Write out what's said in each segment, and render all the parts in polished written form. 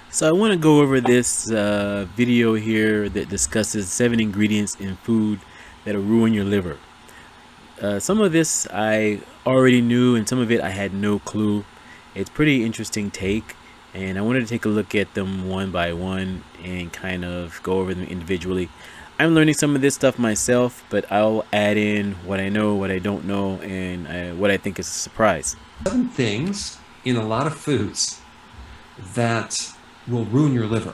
So I want to go over this video here that discusses 7 ingredients in food that'll ruin your liver. Some of this I already knew, and some of it I had no clue. It's pretty interesting take, and I wanted to take a look at them one by one and kind of go over them individually. I'm learning some of this stuff myself, but I'll add in what I know, what I don't know, and what I think is a surprise. Seven things in a lot of foods that will ruin your liver.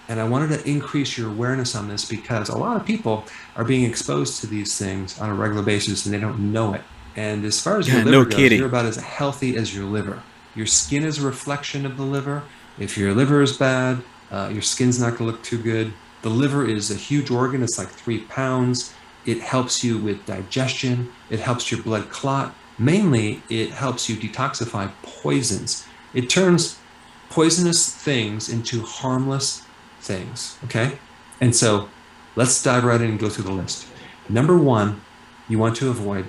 And I wanted to increase your awareness on this because a lot of people are being exposed to these things on a regular basis and they don't know it. And as far as your No liver goes, you're kidding. about as healthy as your liver. Your skin is a reflection of the liver. If your liver is bad, your skin's not going to look too good. The liver is a huge organ, it's like 3 pounds. It helps you with digestion, it helps your blood clot. Mainly, it helps you detoxify poisons. It turns poisonous things into harmless things. Okay. And so let's dive right in and go through the list. Number one, you want to avoid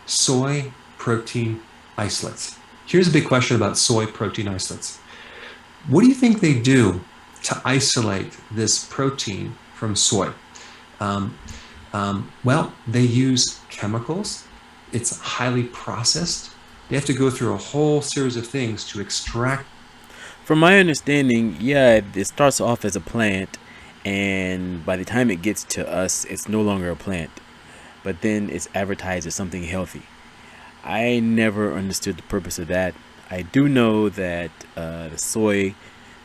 soy protein isolates. Here's a big question about soy protein isolates. What do you think they do to isolate this protein from soy? Um, well, they use chemicals. It's highly processed. They have to go through a whole series of things to extract. From my understanding, yeah, it starts off as a plant, and by the time it gets to us, it's no longer a plant, but then it's advertised as something healthy. I never understood the purpose of that. I do know that the soy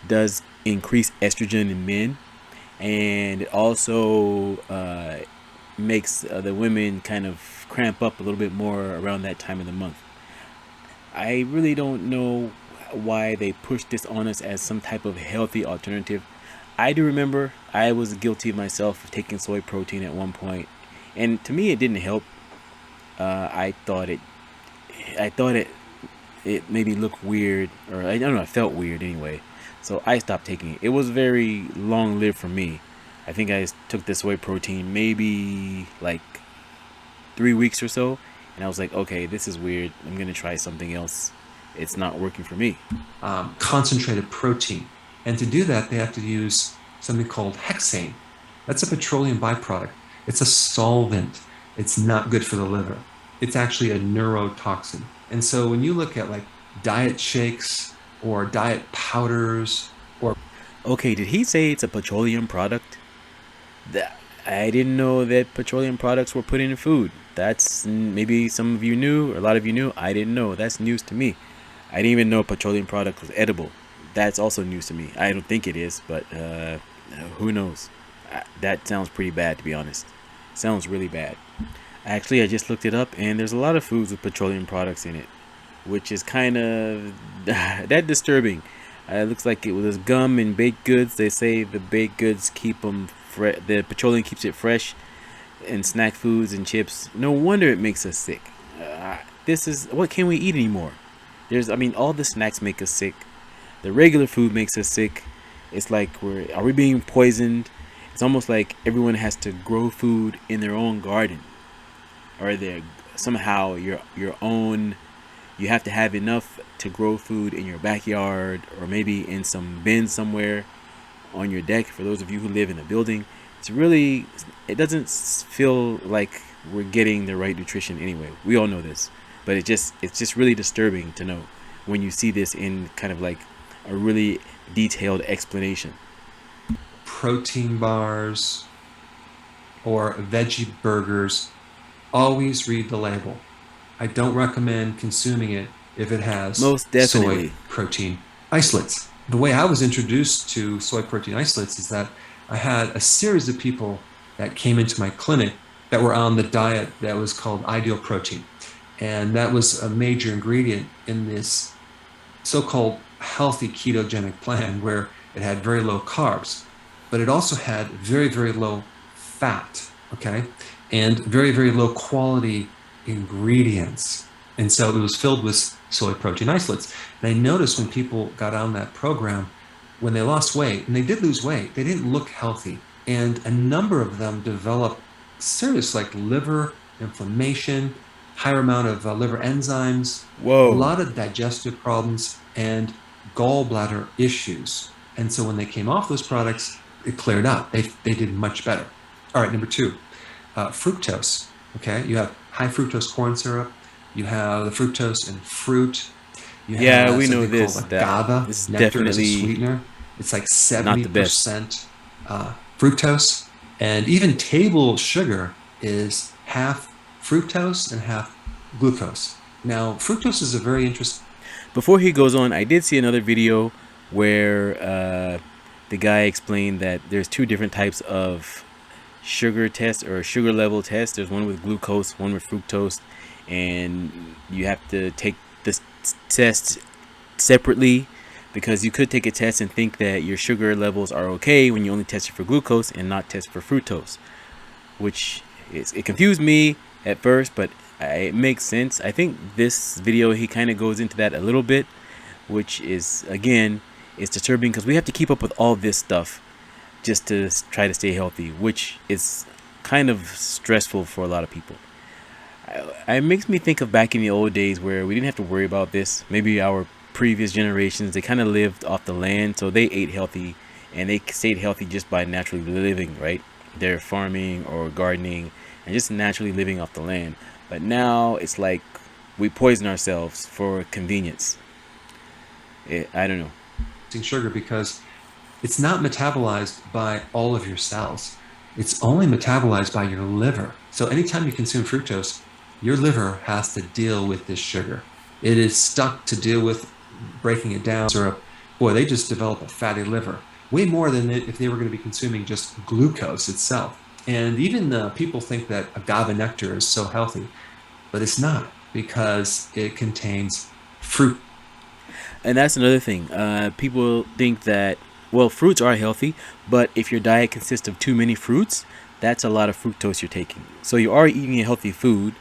does increase estrogen in men, and it also makes the women kind of cramp up a little bit more around that time of the month. I really don't know why they push this on us as some type of healthy alternative. I do remember I was guilty myself of taking soy protein at one point, and to me it didn't help. I thought it made me look weird, or I don't know, it felt weird anyway. So I stopped taking it. It was very long lived for me. I think I took this soy protein maybe like 3 weeks or so, and I was like, okay, this is weird. I'm gonna try something else. It's not working for me. Concentrated protein. And to do that, they have to use something called hexane. That's a petroleum byproduct. It's a solvent. It's not good for the liver. It's actually a neurotoxin. And so when you look at like diet shakes or diet powders or Okay, did he say it's a petroleum product? I didn't know that petroleum products were put in food. That's maybe some of you knew, or a lot of you knew. I didn't know. That's news to me. I didn't even know a petroleum product was edible. That's also news to me. I don't think it is, but who knows? That sounds pretty bad, to be honest. Sounds really bad. Actually, I just looked it up, and there's a lot of foods with petroleum products in it, which is kind of that disturbing. It looks like it was gum and baked goods. They say the baked goods keep them the petroleum keeps it fresh, and snack foods and chips. No wonder it makes us sick. This is what can we eat anymore? I mean, all the snacks make us sick. The regular food makes us sick. It's like are we being poisoned? It's almost like everyone has to grow food in their own garden, or they're somehow your own. You have to have enough to grow food in your backyard, or maybe in some bin somewhere on your deck. For those of you who live in a building, it doesn't feel like we're getting the right nutrition anyway. We all know this, but it's just really disturbing to know when you see this in kind of like a really detailed explanation. protein bars or veggie burgers, always read the label. I don't recommend consuming it if it has Most soy definitely. protein isolates. The way I was introduced to soy protein isolates is that I had a series of people that came into my clinic that were on the diet that was called Ideal Protein. And that was a major ingredient in this so-called healthy ketogenic plan where it had very low carbs, but it also had very, very low fat, okay, and very, very low quality ingredients. And so it was filled with soy protein isolates. And I noticed when people got on that program, when they lost weight, and they did lose weight, they didn't look healthy. And a number of them developed serious like liver inflammation, higher amount of liver enzymes, a Whoa. lot of digestive problems, and gallbladder issues. And so when they came off those products, it cleared up. They did much better. All right, number two, fructose. Okay, you have high fructose corn syrup. You have the fructose in fruit. You Yeah, have we know something called this. That agave this is nectar as a definitely sweetener. It's like not the best. 70% fructose. And even table sugar is half fructose and half glucose. Now, fructose is a very interesting. Before he goes on, I did see another video where the guy explained that there's two different types of sugar test or sugar level test. There's one with glucose, one with fructose, and you have to take this test separately because you could take a test and think that your sugar levels are okay when you only test it for glucose and not test for fructose, which it confused me at first, but it makes sense. I think this video he kind of goes into that a little bit, which is again is disturbing because we have to keep up with all this stuff just to try to stay healthy, which is kind of stressful for a lot of people. It makes me think of back in the old days where we didn't have to worry about this. Maybe our previous generations, they kind of lived off the land, so they ate healthy and they stayed healthy just by naturally living, right? They're farming or gardening and just naturally living off the land. But now it's like we poison ourselves for convenience. I don't know. Sugar because it's not metabolized by all of your cells. It's only metabolized by your liver. So anytime you consume fructose, your liver has to deal with this sugar. It is stuck to deal with breaking it down. Syrup, boy, they just develop a fatty liver, way more than if they were going to be consuming just glucose itself. And even people think that agave nectar is so healthy, but it's not because it contains fruit. And that's another thing. People think that, well, fruits are healthy, but if your diet consists of too many fruits, that's a lot of fructose you're taking. So you are eating a healthy food,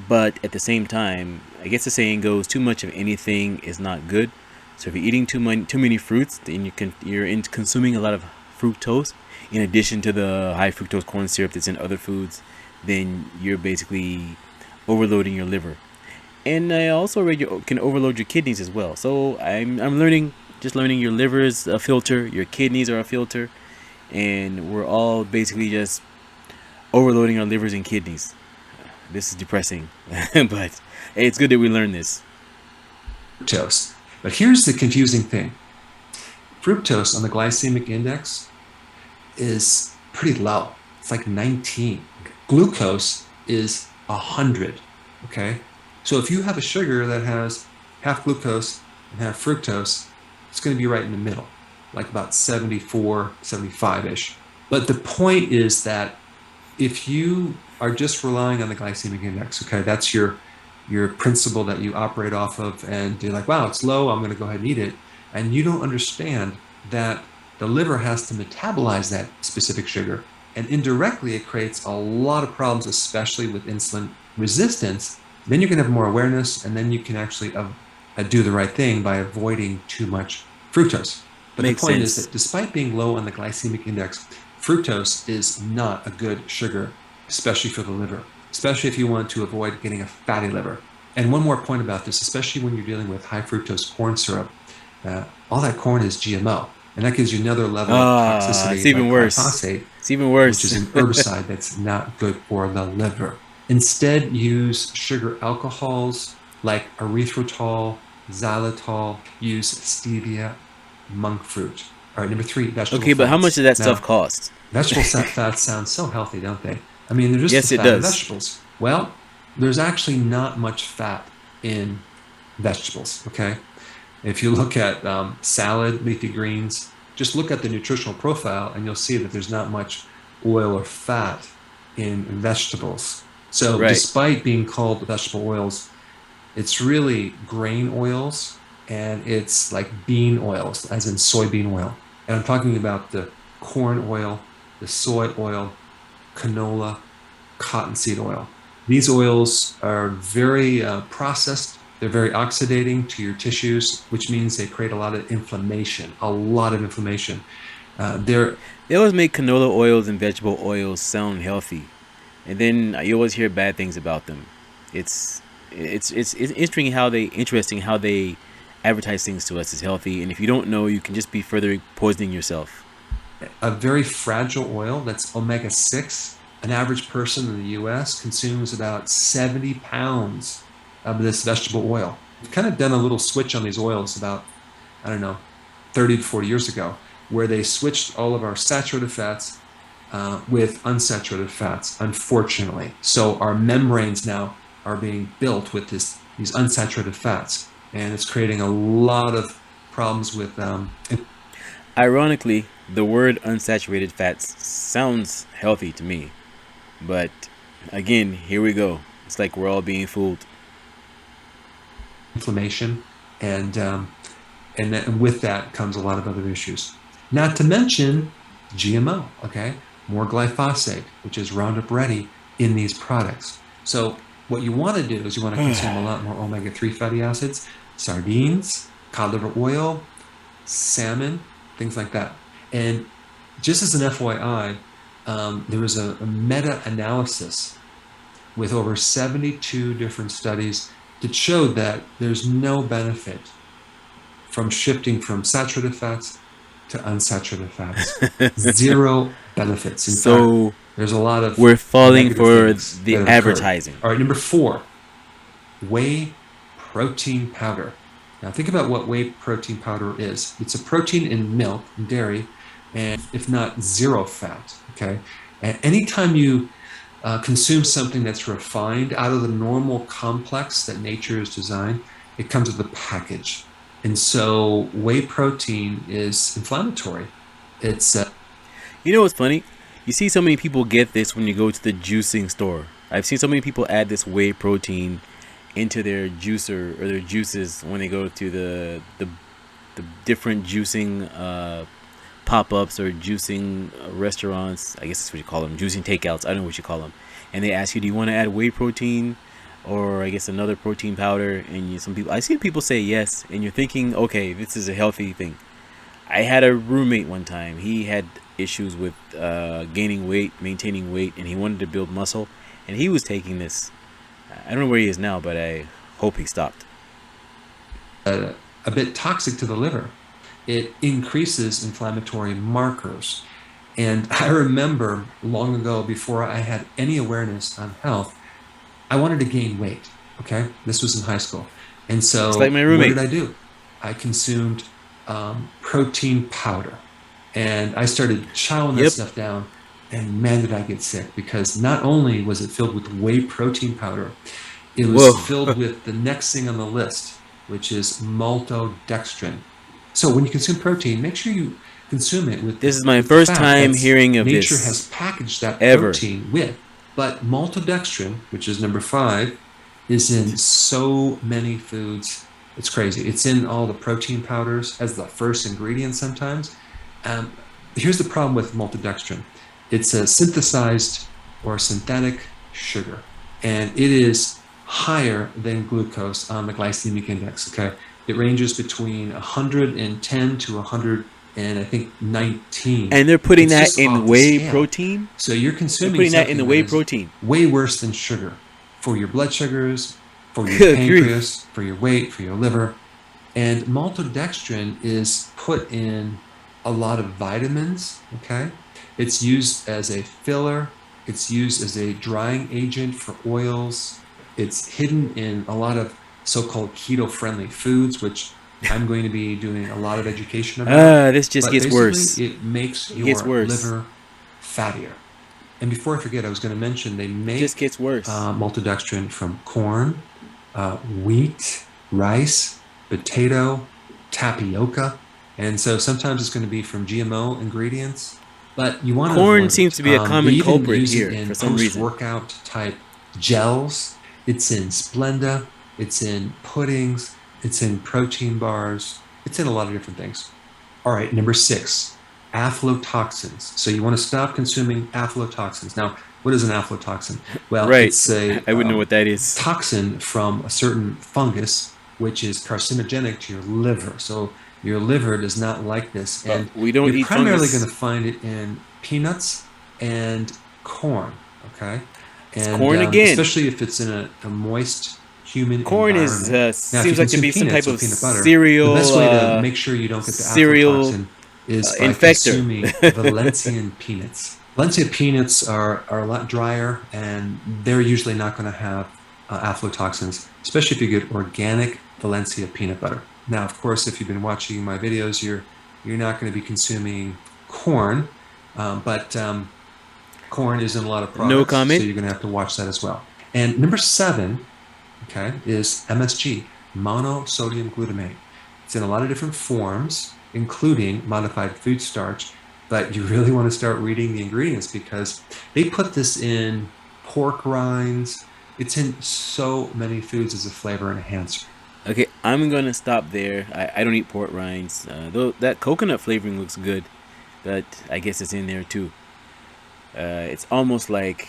but at the same time, I guess the saying goes, too much of anything is not good. So if you're eating too many fruits, then you're consuming a lot of fructose, in addition to the high fructose corn syrup that's in other foods, then you're basically overloading your liver. And I also read you can overload your kidneys as well. So I'm learning, just learning your liver is a filter, your kidneys are a filter, and we're all basically just overloading our livers and kidneys. This is depressing, but hey, it's good that we learn this. Fructose. But here's the confusing thing. Fructose on the glycemic index is pretty low. It's like 19. Glucose is 100. Okay? So if you have a sugar that has half glucose and half fructose, it's going to be right in the middle, like about 74, 75-ish. But the point is that if you are just relying on the glycemic index, okay, that's your principle that you operate off of, and you're like, wow, it's low, I'm going to go ahead and eat it. And you don't understand that the liver has to metabolize that specific sugar. And indirectly, it creates a lot of problems, especially with insulin resistance. Then you can have more awareness, and then you can actually do the right thing by avoiding too much fructose. But Makes the point sense. is that despite being low on the glycemic index, fructose is not a good sugar, especially for the liver, especially if you want to avoid getting a fatty liver. And one more point about this, especially when you're dealing with high fructose corn syrup, all that corn is GMO. And that gives you another level of toxicity, it's even like worse. glyphosate, It's even worse. which is an herbicide that's not good for the liver. Instead, use sugar alcohols like erythritol, xylitol, use stevia, monk fruit. All right, number 3, vegetable Okay, but how much fats. does that Now, stuff cost? vegetable fats sound so healthy, don't they? I mean, they're just Yes, the it fat of does. vegetables. Well, there's actually not much fat in vegetables, okay? If you look at salad, leafy greens, just look at the nutritional profile and you'll see that there's not much oil or fat in vegetables. So Right. despite being called vegetable oils, it's really grain oils, and it's like bean oils, as in soybean oil. And I'm talking about the corn oil, the soy oil, canola, cottonseed oil. These oils are very processed. They're very oxidating to your tissues, which means they create a lot of inflammation, a lot of inflammation. They're They always make canola oils and vegetable oils sound healthy, and then you always hear bad things about them. It's interesting how they advertise things to us as healthy, and if you don't know, you can just be further poisoning yourself. A very fragile oil that's omega 6. An average person in the US consumes about 70 pounds of this vegetable oil. We've kind of done a little switch on these oils about, I don't know, 30 to 40 years ago, where they switched all of our saturated fats with unsaturated fats, unfortunately. So our membranes now are being built with these unsaturated fats, and it's creating a lot of problems with Ironically, the word unsaturated fats sounds healthy to me, but again, here we go. It's like we're all being fooled. inflammation, and and with that comes a lot of other issues. Not to mention GMO. Okay, more glyphosate, which is Roundup Ready, in these products. So what you want to do is you want to consume a lot more omega-3 fatty acids, sardines, cod liver oil, salmon, things like that. And just as an FYI, there was a meta-analysis with over 72 different studies that showed that there's no benefit from shifting from saturated fats to unsaturated fats. Zero benefits. In fact, So there's a lot of we're falling negative for things the that occur. advertising. All right, number 4, whey protein powder. Now think about what whey protein powder is. It's a protein in milk and dairy, and if not zero fat. Okay, and anytime you consume something that's refined out of the normal complex that nature has designed, it comes with a package. And so whey protein is inflammatory. It's You know what's funny? You see so many people get this when you go to the juicing store. I've seen so many people add this whey protein into their juicer or their juices when they go to the different juicing pop-ups or juicing restaurants. I guess that's what you call them, juicing takeouts. I don't know what you call them. And they ask you, do you want to add whey protein or I guess another protein powder? And some people, I see people say yes, and you're thinking, okay, this is a healthy thing. I had a roommate one time. He had issues with gaining weight, maintaining weight, and he wanted to build muscle, and he was taking this. I don't know where he is now, but I hope he stopped. a bit toxic to the liver. It increases inflammatory markers. And I remember long ago, before I had any awareness on health, I wanted to gain weight. Okay, this was in high school. And It's so like my what roommate. did I do? I consumed protein powder, and I started chowing that Yep. stuff down. And man, did I get sick, because not only was it filled with whey protein powder, it was Whoa. filled with the next thing on the list, which is maltodextrin. So when you consume protein, make sure you consume it with This is my with the first fat time that's hearing of nature this has packaged that ever. protein with. But maltodextrin, which is number 5, is in so many foods. It's crazy. It's in all the protein powders as the first ingredient sometimes. Um, Here's the problem with maltodextrin. It's a synthesized or synthetic sugar, and it is higher than glucose on the glycemic index. Okay, it ranges between 110 to 100 and I think 19. And they're putting It's that just in off the way scale. protein. So you're They're consuming putting that in the something that whey is protein. way worse than sugar for your blood sugars, for your Good grief. pancreas, for your weight, for your liver. And maltodextrin is put in a lot of vitamins. Okay, it's used as a filler, it's used as a drying agent for oils, it's hidden in a lot of so-called keto-friendly foods, which I'm going to be doing a lot of education about. This just But gets worse. basically, it makes It gets your worse. liver fattier. And before I forget, I was going to mention they It just make gets worse. maltodextrin from corn, wheat, rice, potato, tapioca. And so sometimes it's going to be from GMO ingredients, but you want to Corn avoid seems it. to be a They common even culprit use it here for in some reason. post-workout type gels. It's in Splenda. It's in puddings. It's in protein bars. It's in a lot of different things. All right, number 6, aflatoxins. So you want to stop consuming aflatoxins. Now, what is an aflatoxin? Well, Right. it's a I wouldn't know what that is. toxin from a certain fungus, which is carcinogenic to your liver. So your liver does not like this. And We don't you're eat primarily fungus. going to find it in peanuts and corn, okay? It's And corn again. especially if it's in a moist, human Corn is environment. Now, if you seems like to consume be some type peanuts or of peanut butter, the best way to make sure you don't get the cereal aflatoxin is by infector. consuming Valencian peanuts. Valencia peanuts are a lot drier, and they're usually not going to have aflatoxins, especially if you get organic Valencia peanut butter. Now, of course, if you've been watching my videos, you're not going to be consuming corn, but corn is in a lot of No products, so comment. you're going to have to watch that as well. And number 7, okay, is MSG, monosodium glutamate. It's in a lot of different forms, including modified food starch, but you really want to start reading the ingredients because they put this in pork rinds. It's in so many foods as a flavor enhancer. Okay, I'm gonna stop there. I don't eat pork rinds. Though that coconut flavoring looks good, but I guess it's in there too. It's almost like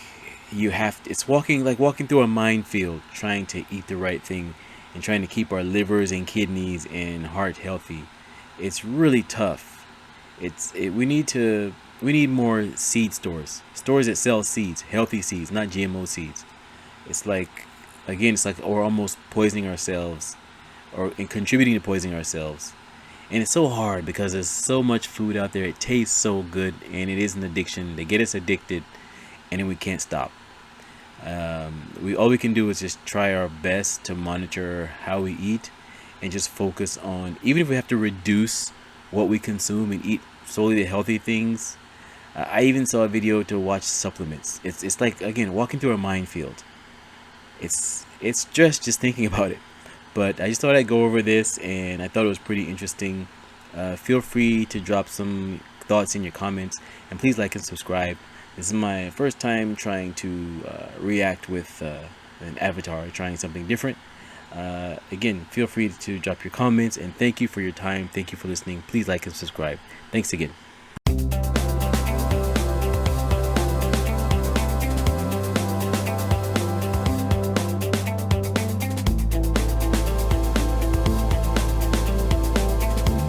it's walking through a minefield, trying to eat the right thing, and trying to keep our livers and kidneys and heart healthy. It's really tough. We need more seed stores that sell seeds, healthy seeds, not GMO seeds. It's like, again, it's like we're almost poisoning ourselves, or in contributing to poisoning ourselves. And it's so hard because there's so much food out there. It tastes so good, and it is an addiction. They get us addicted, and then we can't stop. We all we can do is just try our best to monitor how we eat, and just focus on, even if we have to reduce what we consume and eat solely the healthy things. I even saw a video to watch supplements. It's like, again, walking through a minefield. It's just thinking about it. But I just thought I'd go over this, and I thought it was pretty interesting. Feel free to drop some thoughts in your comments, and please like and subscribe. This is my first time trying to react with an avatar, trying something different. Again, feel free to drop your comments, and thank you for your time. Thank you for listening. Please like and subscribe. Thanks again.